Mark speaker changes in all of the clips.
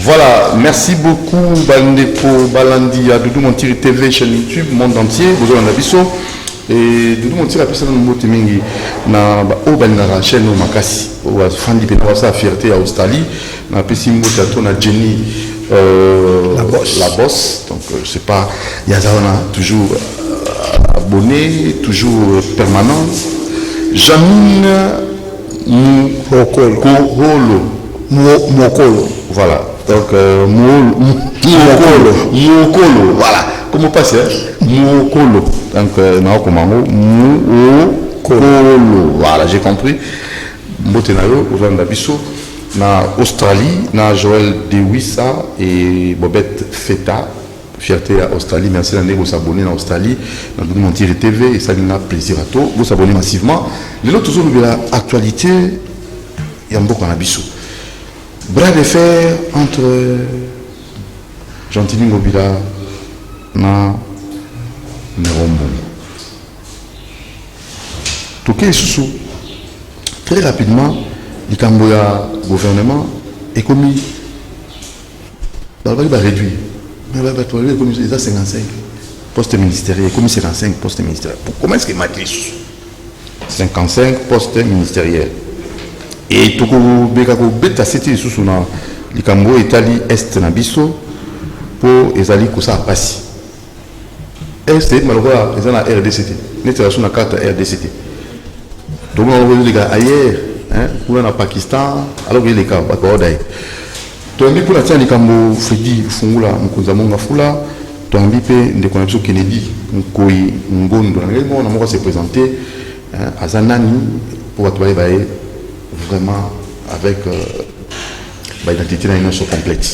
Speaker 1: Voilà, merci beaucoup Bandepo Balandi à Doudou Montiri TV, chaîne YouTube, monde entier, vous avez un abisso. Et Doudou Montiri a pu s'en monter mingi na la chaîne Makasi, ou à Fandi Benoît sa fierté à Australie, na pu moto na Jenny la bosse. Donc je sais pas, il y a toujours abonné, toujours permanent. Jamine Mokolo. Voilà. Donc, Mokolo. Voilà. Comment passer? Mokolo. Donc, Mokolo. Voilà, j'ai compris. Mbotenayo, Ouvanda Bissot, na Australie, na Joël Dewissa et Bobette Feta. Fierté à Australie, merci d'année vous abonner en Australie, dans le Montiri TV, et ça nous a plaisir à tout, vous abonnez massivement. Les autres toujours de l'actualité, il y a beaucoup en abissou. Bras de fer entre Gentili Ngobila et Nerombo. Tout ce qui est très rapidement, le Camboya gouvernement est commis, il va réduire. Mais il y a 55 postes ministériels, comme 55 postes ministériels. Comment est-ce qu'il m'a dit 55 postes ministériels. Et tout le bêta c'était sous le Cambo Italie Est Nabiso pour les alliés que ça a passé. Est malheureusement ils ont la RDCT. Nous sur la carte RDCT. Donc on voit les gars ailleurs, hein, ou en Pakistan, alors que les cas pas d'ailleurs. Toambi pour la tienne les Cambo Fredi Fungula Mkunzamonga Fula, Toambi pe de connexion Kennedy, Nkoi Ngondo. On a encore se présenter à Zanani pour être vraiment avec l'identité d'une nation complète.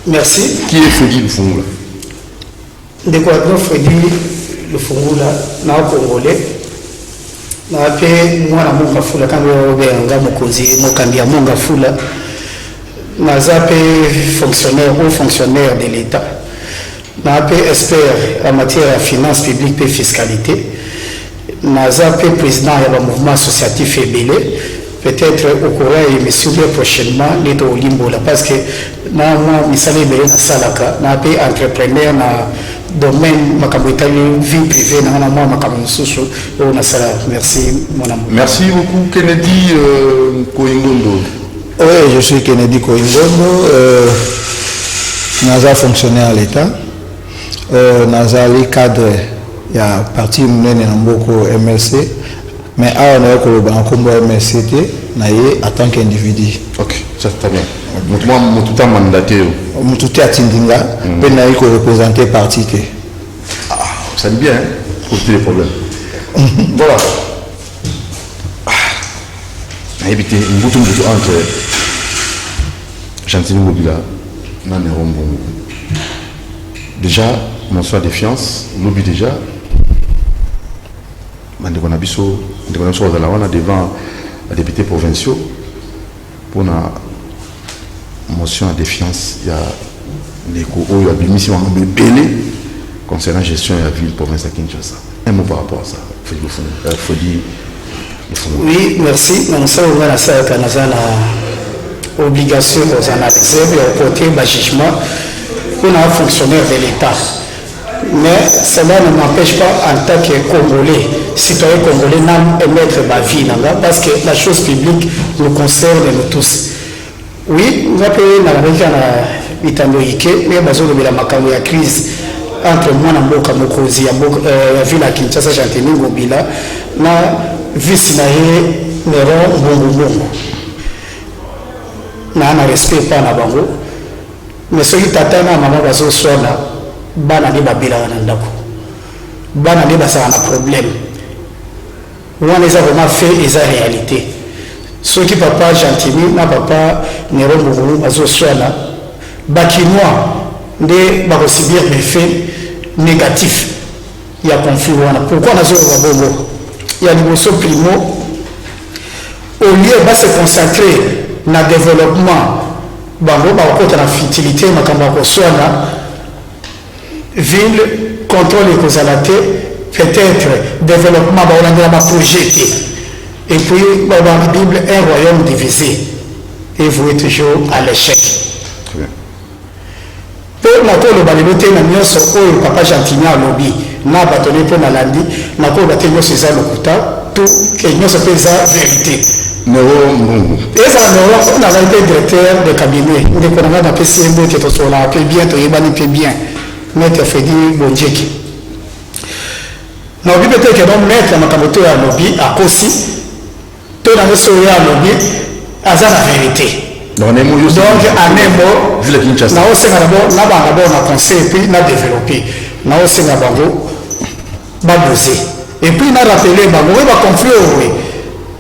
Speaker 2: Merci.
Speaker 1: Qui est Fredi le Fungula?
Speaker 2: De quoi Fredi le Fungula, na Congolais. Na pe mwana Monga Fula quand on nga mokozi mokambia Monga Fula. Nazape fonctionnaire ou fonctionnaire de l'État. Nazape expert en matière de finances publiques et fiscalité. Nazape président du mouvement associatif Ebélé. Peut-être au courant et monsieur prochainement les deux Limbola parce que na moi misali Ebélé na salaka nazape entrepreneur na domaine makabota vie privée na moi makamususu au na sala. Merci mon amour.
Speaker 1: Merci beaucoup Kennedy Koingondo.
Speaker 3: Oui, je suis Kennedy Koingondo, Naza fonctionnaire à l'État, Naza les cadres, il y a parti Mboko MLC, mais à on a un combo MLCT, en tant qu'individu.
Speaker 1: Ok, ça c'est bien. Moi, tout a mandaté.
Speaker 3: Tout a Tindinga, mais naïe qu'on représente parti.
Speaker 1: Ah, ça dit bien, pour tous les problèmes. Voilà. Éviter une bouton entre Gentili Ngobila et Nerombo. Déjà, mon soin de défiance, l'objet déjà, devant les députés provinciaux pour la motion de défiance. Il y a des missions concernant la gestion de la ville province de Kinshasa. Un mot par rapport à ça. Il faut dire.
Speaker 2: Oui, merci. Nous sommes obligation aux analyser et au côté du jugement pour un fonctionnaire de l'État. Mais cela ne m'empêche pas en tant que Congolais, citoyen congolais, d'émettre ma vie parce que la chose publique nous concerne nous tous. Oui, nous avons la crise entre moi et Mboka Mokozi, la ville à Kinshasa, Gentili Ngobila, la vice Nero Bongo. Na respect pas na bango. Mais ce qui t'attend à maman bazo sona, bana ni babila na ndako. Bana ni basa na problème. On les a vraiment fait les réalité. Ceux qui papa Gentili na papa Nero Bongo bazo sona, bakinois de ba subir des faits négatifs. Il y a conflit wana. Pourquoi na zo bongo? Il y a des primo au lieu de se consacrer na développement bango ba ko na fertilité makamba ko sona ville contrôle et causalité peut-être développement ba on a ba projet et puis dans la Bible un royaume divisé et vous êtes toujours à l'échec.
Speaker 1: Très bien.
Speaker 2: Pour la cour, le baliboté, la nyonso, oh, papa Gentilien à lobby, n'a pas donné pour la landi, la cour, la tenue, c'est ça le couta, tout, que nyonso peut ça vérité. Et ça, on a été directeur de cabinet, on a appelé CMB, qui est sur la paix bien, tu es bien, maître Frédéric Bondjeki. Na obi peut-être que donc maître makamoto ya lobby à Kosi, tout dans le soya lobby, à la vérité. Donc, à Nemo, na osenga d'abord, na bango na conseil et puis na développer. Na osenga bango, ba doser. Et puis na rappeler bango, ba conflit oui.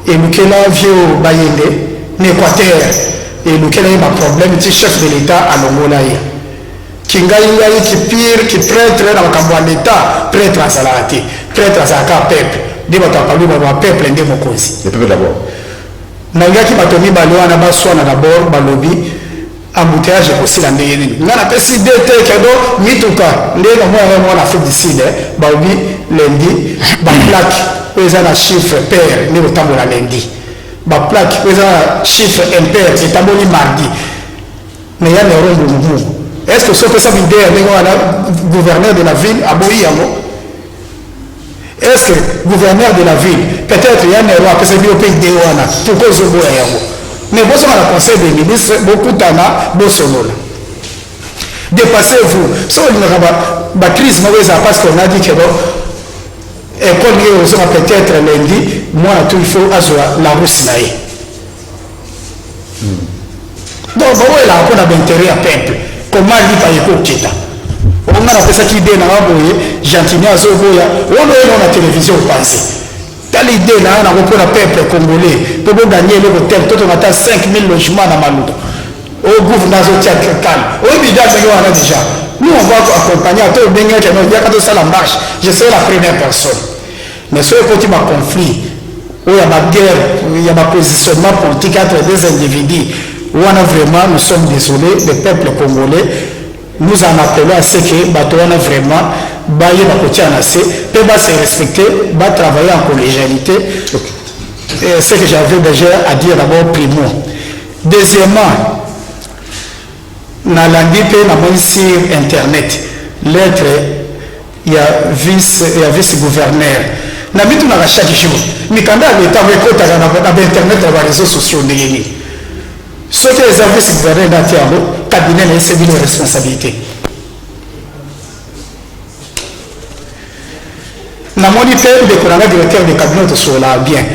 Speaker 2: Et nous qui là vieux bayende, n'Équateur. Et nous qui là ba problème, petit chef de l'État à Longola. Kinga inga qui pire, qui prêtre dans le camp de l'État, prêtre à Salati, prêtre à Zaka peuple. Des batailles parmi le peuple et mon cause.
Speaker 1: Le peuple d'abord.
Speaker 2: Nangaki batomi balwa na baswa na d'abord balobi embouteillage aussi la ndeyeni ngana pesi DT kedo mituka ndeno moi na Afrique du Sud baobi lundi ba plaque pesa na chiffre pair ni botambola lundi ba plaque pesa na chiffre impair etamboli mardi mais ya ne rombo mumu est-ce que ce que ça veut dire le gouverneur de la ville aboyi yango? Est-ce que le gouverneur de la ville, peut-être il y a un roi qui s'est mis au pays de Ouana, pourquoi ils ont beau mais vous avez le conseil des ministres, beaucoup d'ana, Bossonola. Dépassez-vous. Si on a la crise mauvaise parce qu'on a dit que l'école peut-être lundi, moi tout il faut la rousse naïe. Donc, vous voyez là, on a d'intérêt à peuple. Comment il dit pas écouter? On a fait qui idée dans la Gentilien à Zoboya, on a la télévision passée. Telle idée là, on a repris le peuple congolais pour gagner le hôtel, tout on a 5 000 logements dans Malouda. Au gouvernement social calme. Au bidon, on a déjà. Nous, on va accompagner à tout le monde qui a ça la marche. Je serai la première personne. Mais ce côté de conflit, où il y a ma guerre, il y a ma positionnement politique entre des individus, où on a vraiment, nous sommes désolés, le peuple congolais. Nous en appelons à ce que Batouana vraiment bailler la côté en assez, peut se respecter, va travailler en collégialité. Et ce que j'avais déjà à dire d'abord primo. Deuxièmement, dans l'anglais, dans sur internet, lettre, il y a vice-gouverneur. N'a mis tout dans chaque jour. Mais quand l'État récolte dans internet, dans les réseaux sociaux, ce que les vice-gouverneurs dans le cabinet, c'est une responsabilité. Na moni pe de konanga directeur de cabinet to sola bien.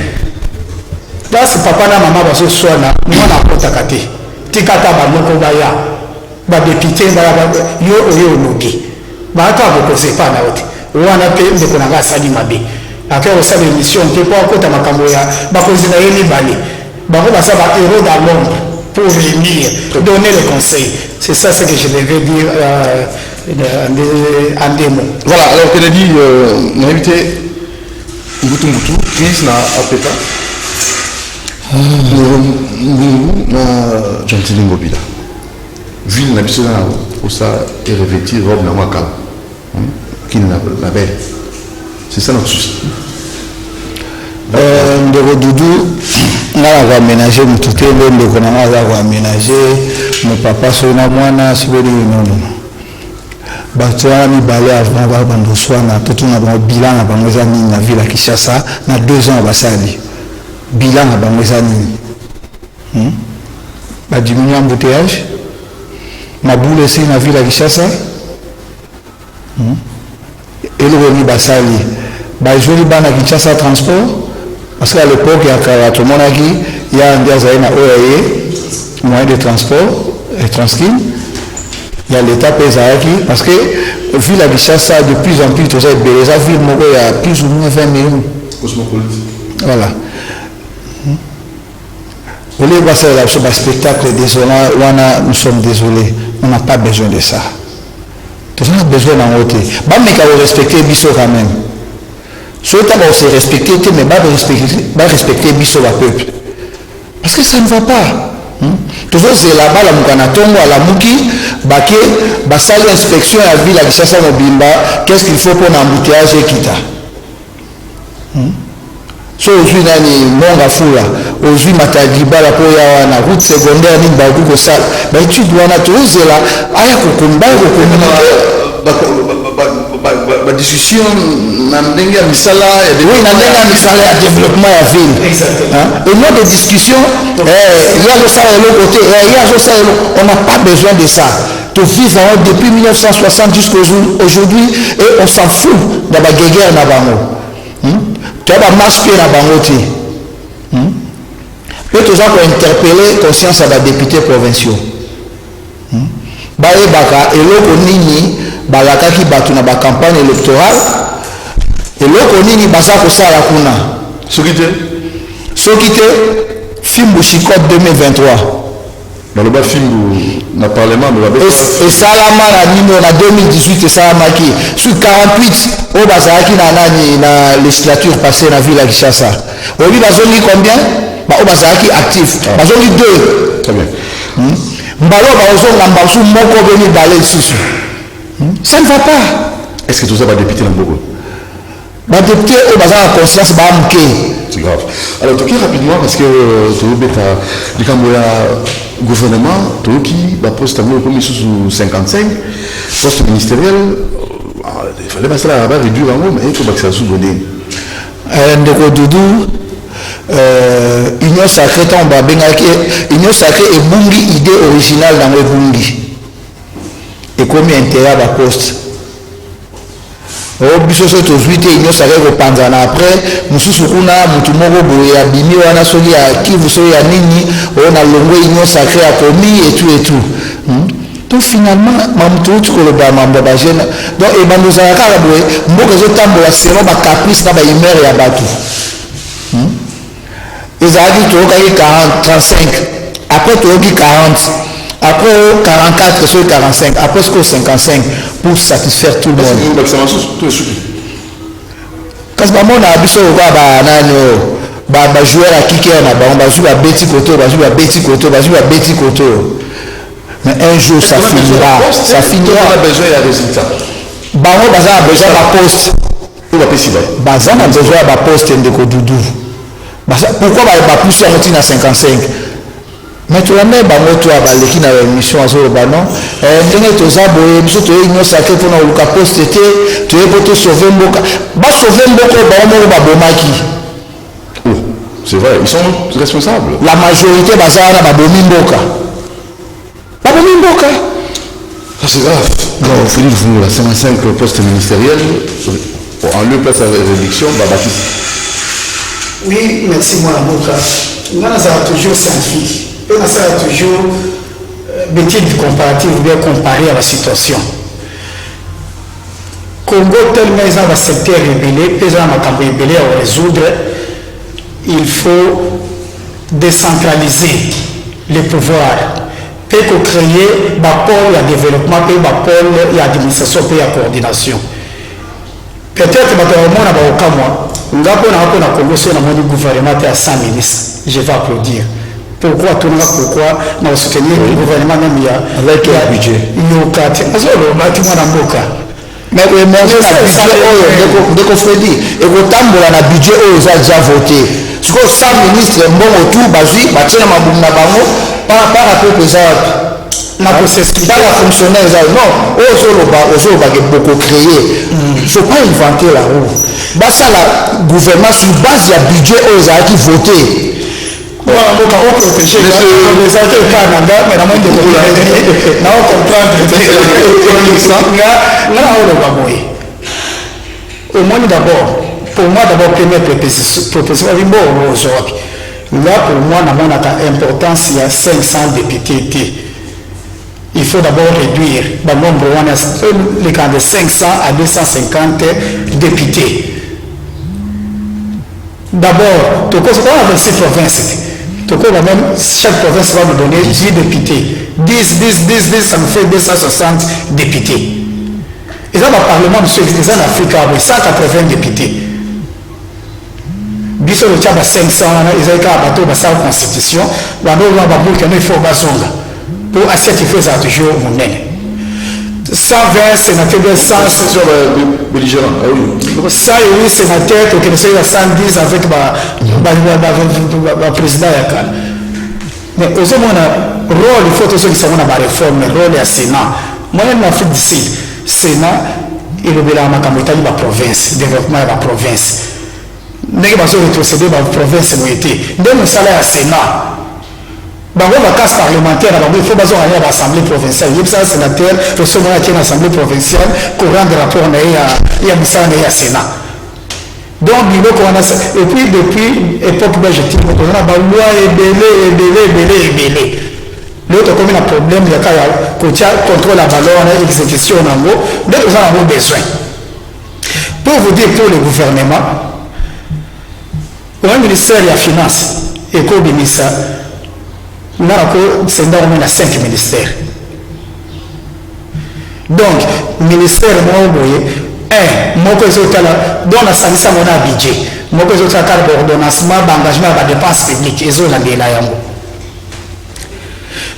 Speaker 2: Parce que papa na maman baso soana, mwana akota kate. Tikata ba moko baya. Ba député ba yo logi. Ba ta ko se pa na wote. Wana pe de konanga sali mabe. Après on sait l'émission pe kwa kota makambo ya ba ko zina yeni bali. Ba ko ba sa ba héros dans l'ombre pour venir donner le conseil. C'est ça ce que je devais dire en des mots.
Speaker 1: Voilà, alors Kennedy, on a invité Mbutu, crise na Apeta. Na Gentilien Ngobila. Ville na biso na osa et revêtir robe na mwaka. Qui n'a la belle. C'est ça notre souci.
Speaker 3: Ndeko Doudou nga va aménager mutute le ndeko na nga va aménager mon papa sona mwana sibeli non. Bato wana mibale avant babando swana toto na bango bilan na bango eza nini na ville ya Kinshasa na 2 ans basali bilan na bango eza nini badiminuer embouteillage mabule esi na ville ya Kinshasa eloko nini basali bazweli bana Kinshasa transport parce qu'à l'époque tout le monde a dit il y a un des OAE moyen de transport et transkin. Il y a l'État Pézaki, parce que vu la Kinshasa de plus en plus, tout ça, il y a plus ou moins 20 millions. Voilà. Au lieu de passer un spectacle désolant, nous sommes désolés. On n'a pas besoin de ça. Tout ça, on a besoin d'en ôter. Mais il faut respecter Bisso quand même. Ceux qui vont se respecter, mais pas respecter Bisso le peuple. Parce que ça ne va pas. Toujours c'est là-bas la Mukanatongo à la Muki, Baké, Basali inspection à la ville à Kinshasa Mobimba, qu'est-ce qu'il faut pour un embouteillage et quitta. so ozwi nani monga fula ozwi matadibala po ya na route secondaire ni baku ko sala ba étude wana tozela aya ko komba ko
Speaker 1: ba discussion na ndenge ya misala ya
Speaker 3: développement ya ville et non de discussion on n'a pas besoin de ça. Tout vivre depuis 1960 jusqu'à aujourd'hui et on s'en fout de la guerre na bango. Tu as masqué na bango ti. Et tous ont interpellé conscience à la député provinciaux. Baye baka eloko nini balakaki batu na ba campagne électorale eloko nini baza ko sala kuna soki te fimbu chicot 2023
Speaker 1: baloba fimbu na parlement
Speaker 3: et salama na nino na 2018 et salamaki sur 48 o bazalaki na nani na législature passée na ville ya Kinshasa obi bazongi combien ba o bazalaki actif bazongi 2
Speaker 1: très bien
Speaker 3: mbalo bazonga mbasu moko beni balé susu ça ne va pas.
Speaker 1: Est-ce que tout ça va député dans Bogo?
Speaker 3: Va député au bazar la conscience va manquer.
Speaker 1: C'est grave. Alors, tout rapidement, parce que tu as le gouvernement, qui va poste comme sous 55, poste ministériel, il fallait passer la barre réduire en haut, mais il faut que ça soit donné.
Speaker 3: Ndeko Doudou, Union Sacrée tombe à Bengaki, Union Sacrée est bungi idée originale dans le bungi. Et comme intérêt à la poste. Au biso so to zuite Union Sacrée ko panzana après mususu kuna mutu moko boye ya bimi wana soli ya kivu so ya nini ona longwe Union Sacrée a commis et tout. Donc finalement mamutu tu ko le ba mambo ba jeune donc e bando za kala boye mboka zo tambola selon ba caprice na ba imere ya batu. Ezali to ka 40 35 après to ki 40 après 44 sur 45 après ce que 55 pour satisfaire tout le monde. Quand je m'en a biso ba nano ba joueur à kicker na ba on va jouer à Betty Koto, ba jouer à Betty Koto, ba jouer à Betty Koto. Mais un jour ça finira, ça finira.
Speaker 1: On a besoin de résultats.
Speaker 3: Ba on a besoin de poste.
Speaker 1: Pour la PCB.
Speaker 3: Ba on a besoin de poste Ndeko Doudou. Pourquoi ba plus à 55? Mais tu as même bango à baleki na émission azo banon ndenge toza boye biso to Union Sacrée pour na luka poste te to eboto sauver mboka ba sauver mboka ba mo ba bomaki
Speaker 1: c'est vrai ils sont responsables
Speaker 3: la majorité bazana ba bomi mboka
Speaker 1: ça c'est grave non Philippe vous la 55 postes ministériels en lieu place à l'élection ba bâti
Speaker 2: oui merci moi la mboka ngana ça toujours scientifique. On a toujours d'études comparatives ou bien comparées à la situation. Congo, tellement ils ont un secteur rébellé, ils ont un camp rébellé à résoudre, il faut décentraliser les pouvoirs. Pour créer un pôle de développement, un pôle d'administration, un coordination. Peut-être que on a Congo, si on a un gouvernement à 100 ministres, je vais applaudir. Pourquoi nous soutenir le gouvernement même avec le budget mais le budget et autant na budget ils ont déjà voté ce que 100 ministres bon autour bazui batina mabunda bango par rapport aux na processus pas la fonctionnaire non ozo ba beaucoup créer faut pas inventer la roue basa la gouvernement sur base du budget ils ont qui voté. Voilà, on va protéger les acteurs Canada, mais la moindre de la on comprend au moins d'abord, pour moi d'abord, première proposition, là pour moi, l'importance, il y a 500 députés. Il faut d'abord réduire le nombre les cas de 500 à 250 députés. D'abord, tout ce qu'on a dans ces provinces. Même chaque province va nous donner 10 députés. 10, ça nous fait 260 députés. Et dans le Parlement, nous sommes en Afrique, 180 députés. Biso le tchaba 500, ils ont abattu la constitution, il faut pour assiette, il faut toujours mon. 120 sénateurs, 100
Speaker 1: belligérant.
Speaker 2: Ça, oui, sénateur, qui est à 110 avec le président Yakal. Mais aux hommes, on a rôle, il faut que ceux qui sont dans la réforme, le rôle est à Sénat. Moi, en Afrique du Sud, Sénat, il est là, il la province, développement de la province. N'est-ce pas rétrocéder dans la province, où était. Donc, nous sommes à Sénat. Dans la casse parlementaire, il faut aller à l'Assemblée provinciale. Il y a un sénateur, il faut aller à l'Assemblée provinciale, courant de rapport à Sénat. Donc, et puis depuis l'époque belgétique, on a une loi ébélée. L'autre, comme il y a un problème, il y a contrôle la valeur, l'exécution en gros, donc nous avons besoin. Pour vous dire, pour le gouvernement, pour un ministère de la Finance, et pour le ministère, c'est dans 5 ministères. Donc, ministère, dans la santé, on a un budget. Moi, je suis un ordonnancement d'engagement à la dépense publique. Et c'est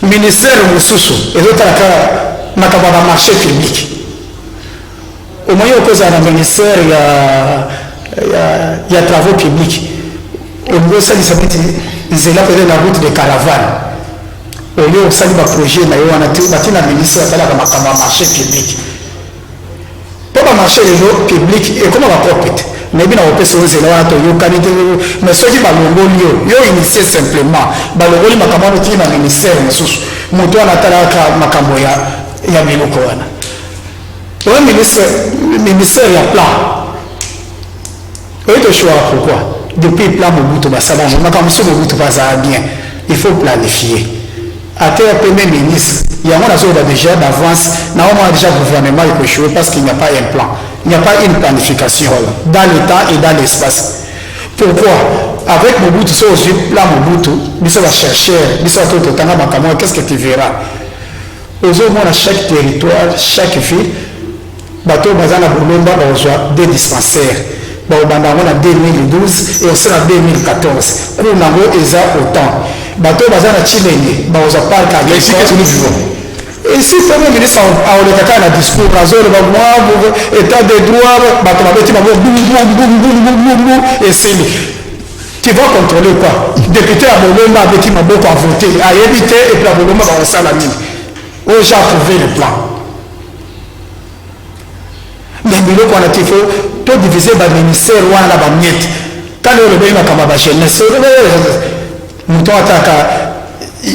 Speaker 2: ministère Moussousou, et d'autres à marché public. Au moyen où il y a un ministère, il y a travaux publics. Au niveau ça, ils là peut-être la route de caravane. Au lieu où ça, il y a un projet, il y a un ministère qui a un marché public. Pour le marché public, et comment on va profiter? Mais bien, on peut se dire, mais ceux qui ont initié simplement, ils ont un ministère, ils ont un ministère, il y a plan. Vous avez choix pourquoi? Depuis le plan Mobutu, il faut planifier. À terre, premier ministre, il y a déjà d'avance, il y a déjà gouvernement qui peut échouer parce qu'il n'y a pas un plan. Il n'y a pas une planification dans le temps et dans l'espace. Pourquoi? Avec Mobutu, c'est aussi le plan Mobutu, il va chercher, qu'est-ce que tu verras? Aujourd'hui, à chaque territoire, chaque ville, bateau Bazana Boulomba a des dispensaires. En 2012 et aussi en 2014. Nous avons autant. Bateau Bazana Chileni, Baoza Park à l'époque. Et si le Premier ministre a un discours, état de droit, et c'est tu vas contrôler quoi? Député à Boloma avec qui m'a beaucoup à voter, à éviter et puis à Boloma va au Salamine. Où j'ai approuvé le plan. Mais il faut qu'il faut tout diviser par le ministère ou à la bagnette. Quand le rebelle n'a pas marché, nous avons attaqué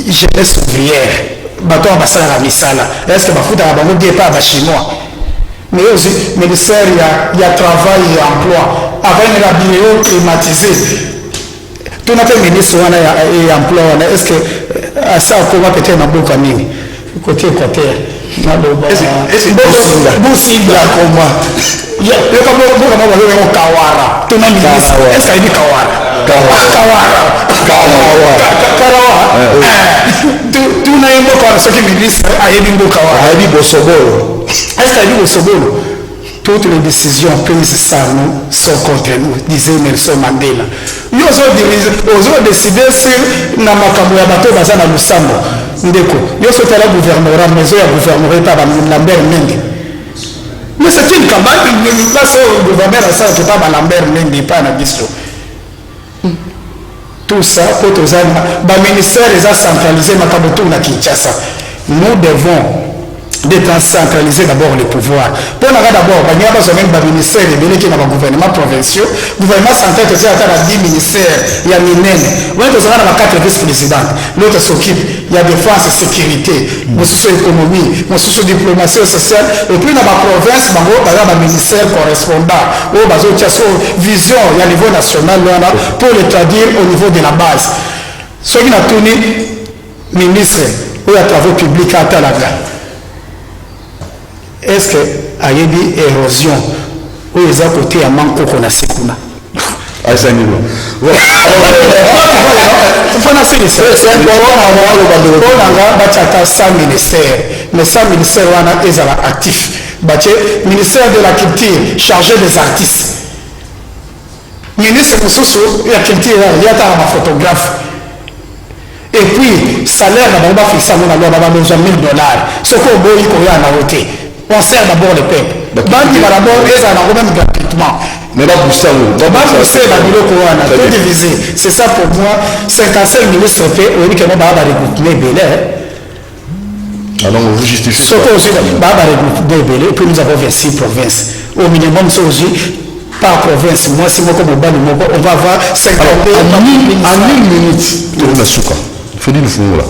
Speaker 2: jeunesse ouvrière. Bateau à Bassala la Missala. Est-ce que ma foudre a un départ à chinois? Mais aussi, le ministère, il y a travail et emploi. Avec la bio climatisée. Tout notre ministre et emploi, est-ce que ça va peut-être un bon camin? Côté côté. Est-ce que vous signe comme moi? Il y a un Kawara. Tout le monde dit, est-ce qu'il dit Kawara? Tout le monde parle de ce qui me dit, est-ce qu'il dit Bosobolo? Toutes les décisions prises par nous sont contre nous, disait Nelson Mandela. Nous avons décidé sur Namakambo Yabato Bazana Lusambo. Ndeko, nous sommes à la gouverneura, mais nous gouvernerai par Lambert Mende. Mais c'est une campagne, là c'est le gouverneur à ça, c'est pas Lambert Mende, pas Nabiso. Tout ça, pour tous les ministères, les a centralisés, Makaboto na Kinshasa. Nous devons décentraliser d'abord le pouvoir. Pour nous d'abord, il y a un ministère qui est dans le gouvernement provincial, le gouvernement central qui est dans 10 ministères, il y a Minene. Vous avez 4 vice-présidents. L'autre s'occupe, il y a défense et sécurité, économie, diplomatie sociale. Et puis dans la province, il y a un ministère correspondant, il y a une vision au niveau national pour le traduire au niveau de la base. Ce qui a tourné, ministre, il y a travaux publics à Talaga. Est-ce que il y a une érosion où ils ont côté à manque qu'on a sécuna?
Speaker 1: À ce niveau.
Speaker 2: Voilà. C'est un 100 ministères. Mais 100 ministères sont actifs. Le ministère de la culture chargé des artistes. Le ministre de la culture, il y a un photographe. Et puis, salaire, on va fixer $1 000. Ce qu'on veut, il y a un On sert d'abord le peuple. Bandi va d'abord, et ça n'a même gratuitement.
Speaker 1: Mais là, pour ça,
Speaker 2: c'est ça pour moi. 55 ministres fait, on dit que nous avons regroupé Belé.
Speaker 1: Alors, on vous justifie.
Speaker 2: Ce qu'on aussi, nous avons regroupé Belé, puis nous avons 26 provinces. Au minimum, c'est aussi par province. Moi, si moi, comme on va avoir 50
Speaker 1: en une minute, on a souka. Il faut dire le fond là.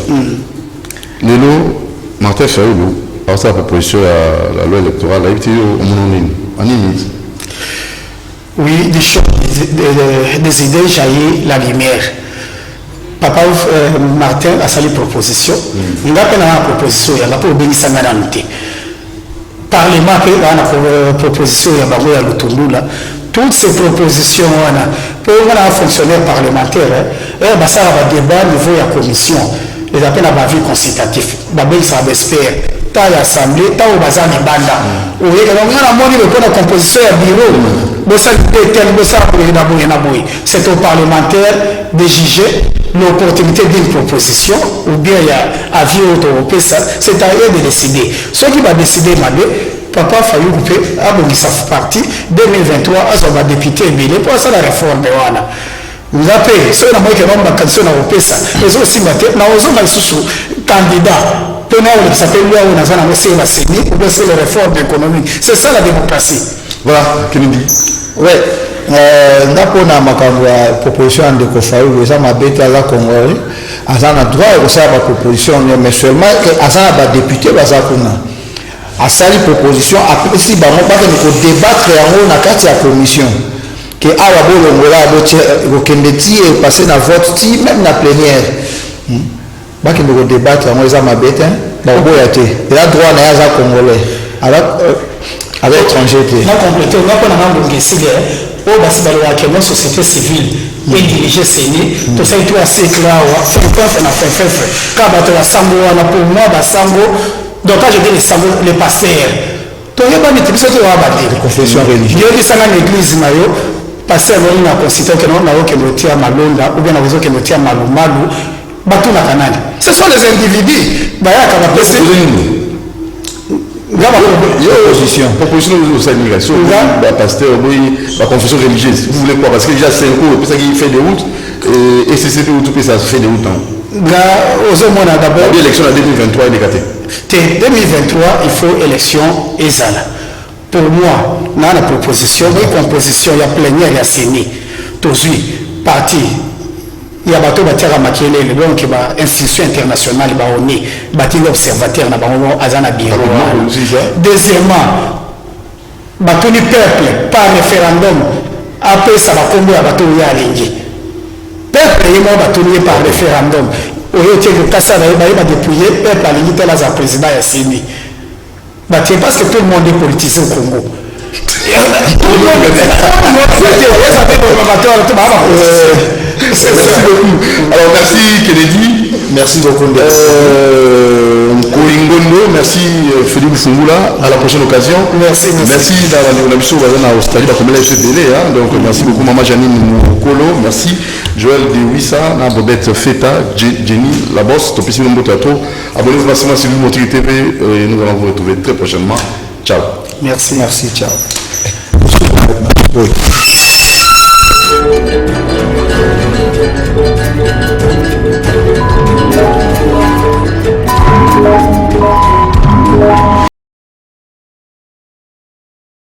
Speaker 1: Lélo, Martin Fayoulou, alors ça, la proposition à la loi électorale, a été au monde en une minute.
Speaker 2: Oui, des choses, des idées jaillit la lumière. Papa Martin a sali proposition. Il n'a pas la proposition, il n'a pas obéi sa garantie. Parlement a une proposition, il y a le toutes ces propositions, pour un fonctionnaire parlementaire, ça va débat au niveau de la commission. Ils appellent à vie consultatif. Babel ça espère. T'as l'assemblée, t'as au bazar de banda. Oui, on a montré le composition du bureau. C'est au parlementaire de juger l'opportunité d'une proposition ou bien il y a avis autoropéen, c'est à eux de décider. Ce qui va décider, Papa Fayou Coupé, ça fait partie 2023, on va député Bélé pour ça la réforme. Vous appelez, ceux qui ont une candidature européenne, les autres candidats, qui s'appelle loi ou c'est la réforme économique. C'est ça la démocratie.
Speaker 1: Voilà, Kennedy.
Speaker 3: Oui, napona makambo ya proposition de Kofayu, ça m'a bête à la Congolais, à un droit et ça ma proposition, mais seulement à ça va député, à ça qu'on a. À ça les propositions, après si bah on va débattre en haut na carte la commission. Que awa bolo ngola bo kendeti et passer na vote ti même na plénière. Ba ki ndoko débattre en ça ma bête ba boya té. Et là droit na ya za Congolais. Avec étranger té.
Speaker 2: Na compléter, on a pas na mambo ngesige. O basi bali wa kemo société civile. Et diriger séné, tout ça tout assez clair wa. Faut pas faire na faire. Ka ba to la sango na pour moi ba sango. Donc quand je dis les sango les pasteurs. Donc il y a pas de type ça qui va battre
Speaker 3: confession religieuse.
Speaker 2: Il y a ça dans l'église mayo. Pasteur on a considéré que non na oke motia malonda ou bien na ozo ke motia malumalu batu na kanani. Ce sont les individus. Ba ya ka ba passer
Speaker 1: proposition de l'immigration, la pasteur, la confession religieuse. Vous voulez quoi? Parce que déjà 5 ans, ça qui fait des routes, et CCP ou tout ça fait des routes.
Speaker 2: D'abord,
Speaker 1: l'élection en 2023 est négative.
Speaker 2: 2023, il faut élection ESALA. Pour moi, dans la proposition, la composition, il y a plénière, il y a séné. Toujours, parti. Il y a bateau bâtir à Makiele, le bon qui va institution internationale, il va on est bâtir l'observateur, na bango azana biro. Deuxièmement, bateau du peuple par référendum, après ça va combo à bateau ya lingi. Peuple est mort bateau par référendum. Au lieu de casser va dépouiller peuple à lingi tel as président ya Sini. Bâtir parce que tout le monde est politisé au Congo.
Speaker 1: Merci beaucoup. Alors merci Kennedy.
Speaker 3: Merci beaucoup.
Speaker 1: Kolingondo, merci Philippe Fungula. À la prochaine occasion.
Speaker 2: Merci.
Speaker 1: Merci dans la mission en Australie, comme elle est délai. Donc merci beaucoup Maman Janine Mokolo. Merci Joël de Wissa, Bobette Feta, Jenny Labosse, Topisi Nombo Théâtre. Abonnez-vous massivement sur Montréal TV et nous allons vous retrouver très prochainement. Ciao.
Speaker 2: Merci.
Speaker 3: Merci. Ciao.